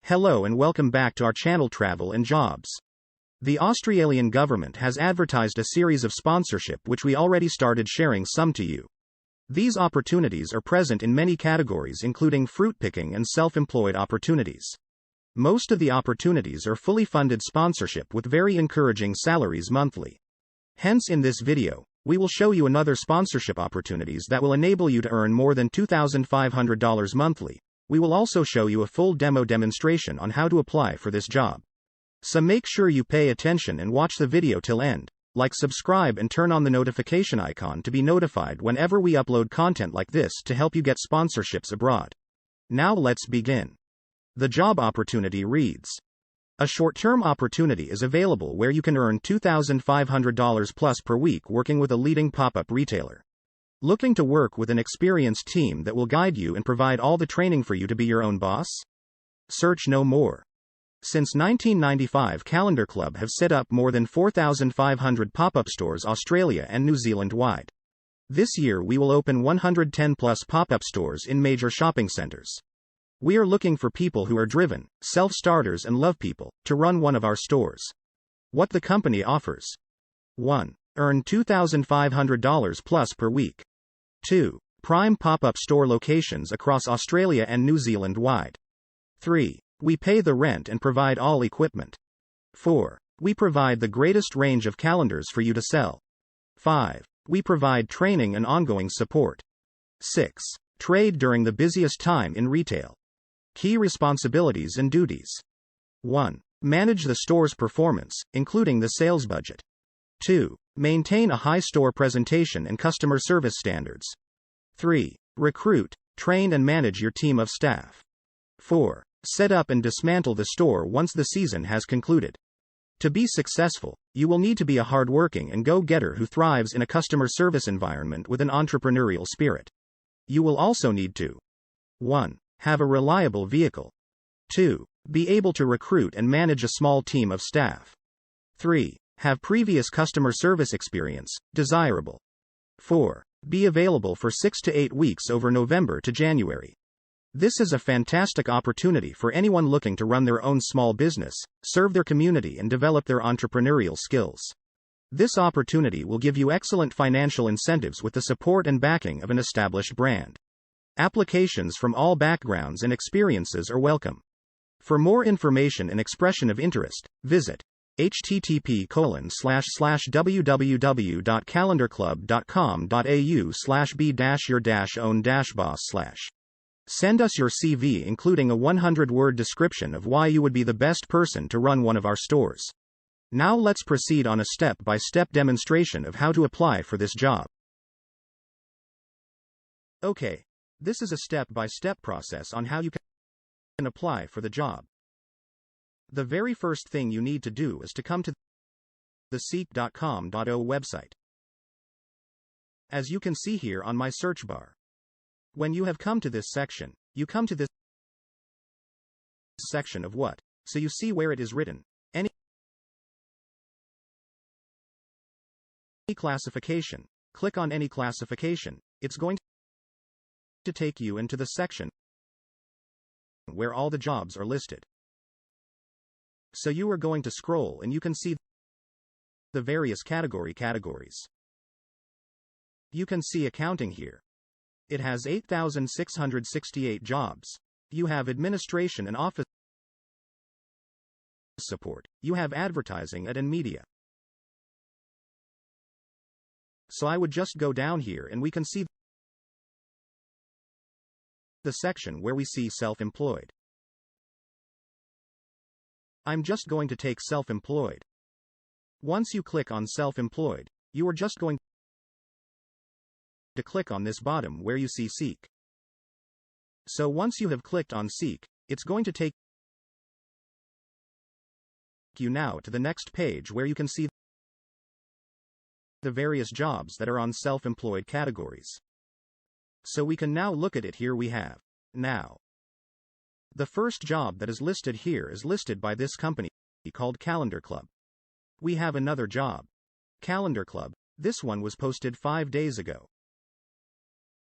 Hello and welcome back to our channel Travel and Jobs. The Australian government has advertised a series of sponsorship which we already started sharing some to you. These opportunities are present in many categories including fruit picking and self-employed opportunities. Most of the opportunities are fully funded sponsorship with very encouraging salaries monthly. Hence in this video, we will show you another sponsorship opportunities that will enable you to earn more than $2,500 monthly. We will also show you a full demo demonstration on how to apply for this job. So make sure you pay attention and watch the video till end. Like, subscribe and turn on the notification icon to be notified whenever we upload content like this to help you get sponsorships abroad. Now let's begin. The job opportunity reads: a short-term opportunity is available where you can earn $2,500 plus per week working with a leading pop-up retailer. Looking to work with an experienced team that will guide you and provide all the training for you to be your own boss? Search no more. Since 1995, Calendar Club have set up more than 4,500 pop-up stores Australia and New Zealand wide. This year we will open 110 plus pop-up stores in major shopping centers. We are looking for people who are driven, self-starters and love people, to run one of our stores. What the company offers: 1. Earn $2,500 plus per week. 2. Prime pop-up store locations across Australia and New Zealand wide. 3. We pay the rent and provide all equipment. 4. We provide the greatest range of calendars for you to sell. 5. We provide training and ongoing support. 6. Trade during the busiest time in retail. Key responsibilities and duties: 1. Manage the store's performance, including the sales budget. 2. Maintain a high store presentation and customer service standards. 3. Recruit, train and manage your team of staff. 4. Set up and dismantle the store once the season has concluded. To be successful, you will need to be a hardworking and go-getter who thrives in a customer service environment with an entrepreneurial spirit. You will also need to: 1. Have a reliable vehicle. 2. Be able to recruit and manage a small team of staff. 3. Have previous customer service experience, desirable. 4. Be available for 6 to 8 weeks over November to January. This is a fantastic opportunity for anyone looking to run their own small business, serve their community and develop their entrepreneurial skills. This opportunity will give you excellent financial incentives with the support and backing of an established brand. Applications from all backgrounds and experiences are welcome. For more information and expression of interest, visit http://www.calendarclub.com.au/b-your-own-boss/. Send us your CV including a 100-word description of why you would be the best person to run one of our stores. Now let's proceed on a step-by-step demonstration of how to apply for this job. Okay, this is a step-by-step process on how you can apply for the job. The very first thing you need to do is to come to the seek.com.au website. As you can see here on my search bar. When you have come to this section, you come to this section of what? So you see where it is written, any classification. Click on any classification. It's going to take you into the section where all the jobs are listed. So you are going to scroll and you can see the various categories. You can see accounting here. It has 8,668 jobs. You have administration and office support. You have advertising and media. So I would just go down here and we can see the section where we see self-employed. I'm just going to take self-employed. Once you click on self-employed, you are just going to click on this bottom where you see Seek. So once you have clicked on Seek, it's going to take you now to the next page where you can see the various jobs that are on self-employed categories. So we can now look at it. Here we have. Now, the first job that is listed here is listed by this company called Calendar Club. We have another job. Calendar Club. This one was posted 5 days ago.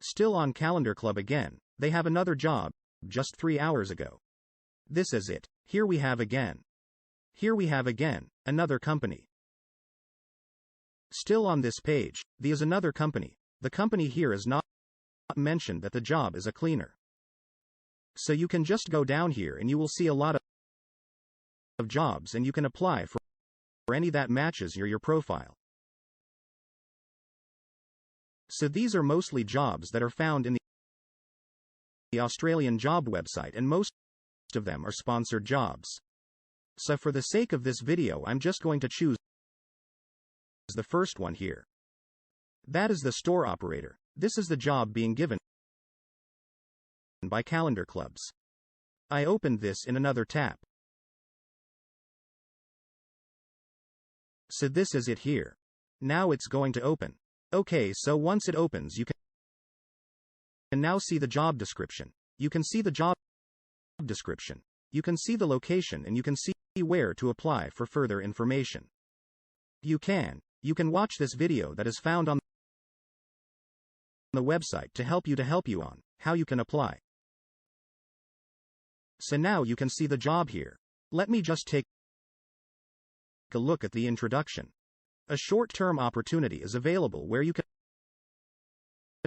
Still on Calendar Club again, they have another job, just 3 hours ago. This is it. Here we have again. Here we have again, another company. Still on this page, there is another company. The company here is not mentioned that the job is a cleaner. So you can just go down here and you will see a lot of jobs and you can apply for any that matches your profile. So these are mostly jobs that are found in the Australian job website, and most of them are sponsored jobs. So for the sake of this video, I'm just going to choose the first one here. That is the store operator. This is the job being given by Calendar Clubs. I opened this in another tab. So this is it here. Now it's going to open. Okay, so once it opens, you can now see the job description. You can see the job description. You can see the location and you can see where to apply for further information. You can watch this video that is found on the website to help you on how you can apply. So now you can see the job here. Let me just take a look at the introduction. A short-term opportunity is available where you can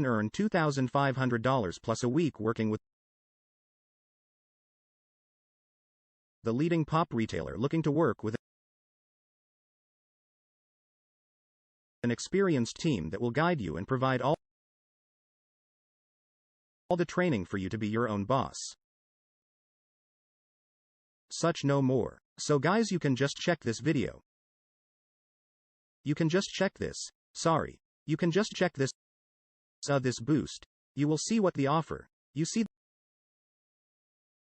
earn $2,500 plus a week working with the leading pop retailer, looking to work with an experienced team that will guide you and provide all the training for you to be your own boss. Such no more. So guys, you can just check this video. You can just check this. Sorry. You can just check this. This boost. You will see what the offer. You see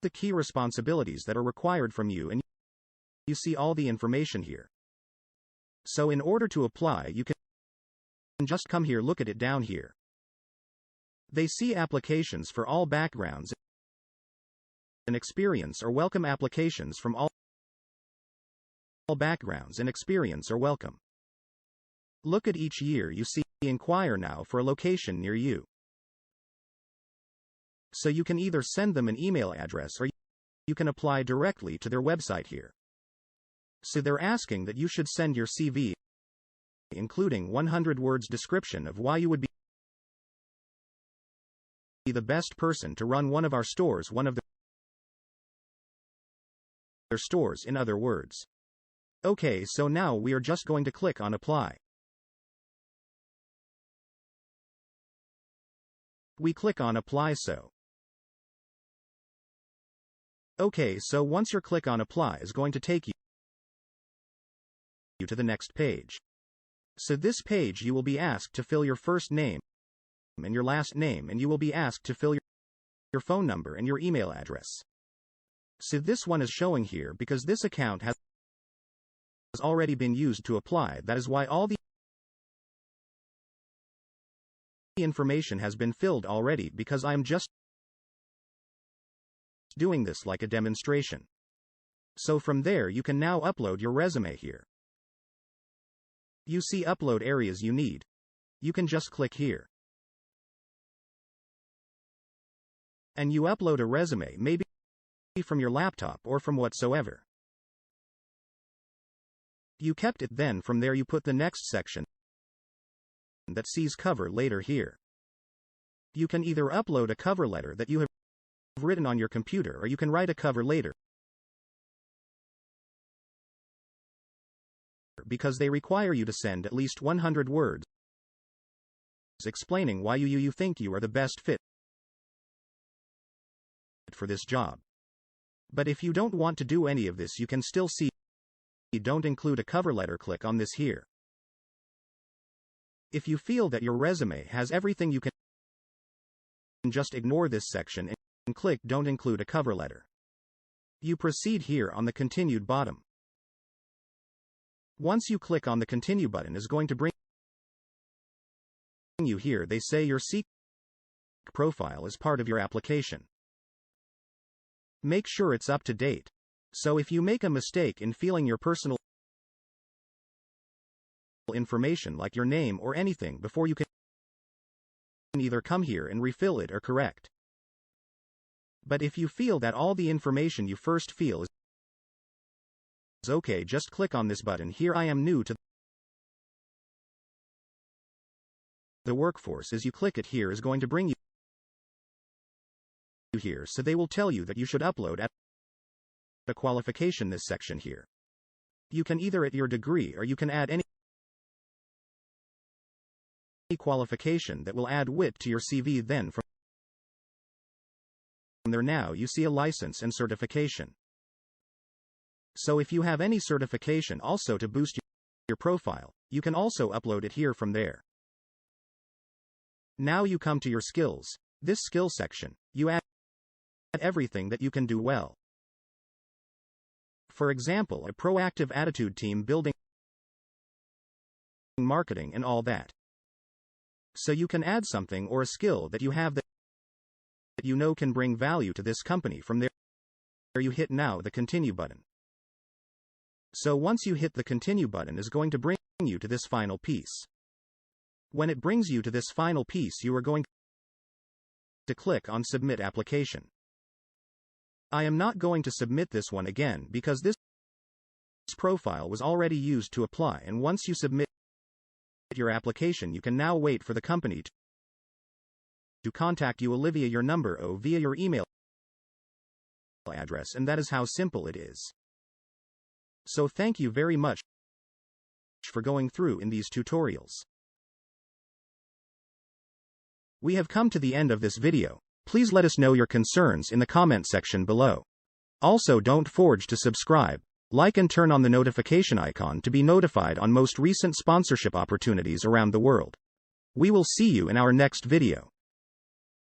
the key responsibilities that are required from you, and you see all the information here. So in order to apply, you can just come here, look at it down here. They see applications for all backgrounds and experience are welcome. Applications from all backgrounds and experience are welcome. Look at each year, you see inquire now for a location near you. So you can either send them an email address or you can apply directly to their website here. So they're asking that you should send your CV, including 100 words description of why you would be the best person to run one of our stores, one of their stores, in other words. Okay, so now we are just going to click on apply. We click on apply. So okay, so once your click on apply is going to take you to the next page. So this page you will be asked to fill your first name and your last name, and you will be asked to fill your phone number and your email address. So this one is showing here because this account has already been used to apply. That is why all the information has been filled already, because I am just doing this like a demonstration. So from there you can now upload your resume here. You see upload areas you need. You can just click here. And you upload a resume, maybe from your laptop or from whatsoever. You kept it, then from there you put the next section that sees cover later here. You can either upload a cover letter that you have written on your computer, or you can write a cover later, because they require you to send at least 100 words explaining why you think you are the best fit for this job. But if you don't want to do any of this, you can still see don't include a cover letter. Click on this here. If you feel that your resume has everything, you can just ignore this section and click don't include a cover letter. You proceed here on the continued bottom. Once you click on the continue button, is going to bring you here. They say your Seek profile is part of your application. Make sure it's up to date. So if you make a mistake in filling your personal information like your name or anything before, you can either come here and refill it or correct. But if you feel that all the information you first feel is okay, just click on this button here. I am new to the workforce. As you click it here is going to bring you here, so they will tell you that you should upload at the qualification this section here. You can either add your degree or you can add any qualification that will add width to your CV. Then from there now you see a license and certification. So if you have any certification also to boost your profile, you can also upload it here from there. Now you come to your skills. This skill section, you add everything that you can do well. For example, a proactive attitude, team building, marketing and all that. So you can add something or a skill that you have that you know can bring value to this company. From there you hit now the continue button. So once you hit the continue button is going to bring you to this final piece. When it brings you to this final piece, you are going to click on submit application. I am not going to submit this one again because this profile was already used to apply, and once you submit your application you can now wait for the company to contact you via your number or via your email address, and that is how simple it is. So thank you very much for going through in these tutorials. We have come to the end of this video. Please let us know your concerns in the comment section below. Also don't forget to subscribe, like and turn on the notification icon to be notified on most recent sponsorship opportunities around the world. We will see you in our next video.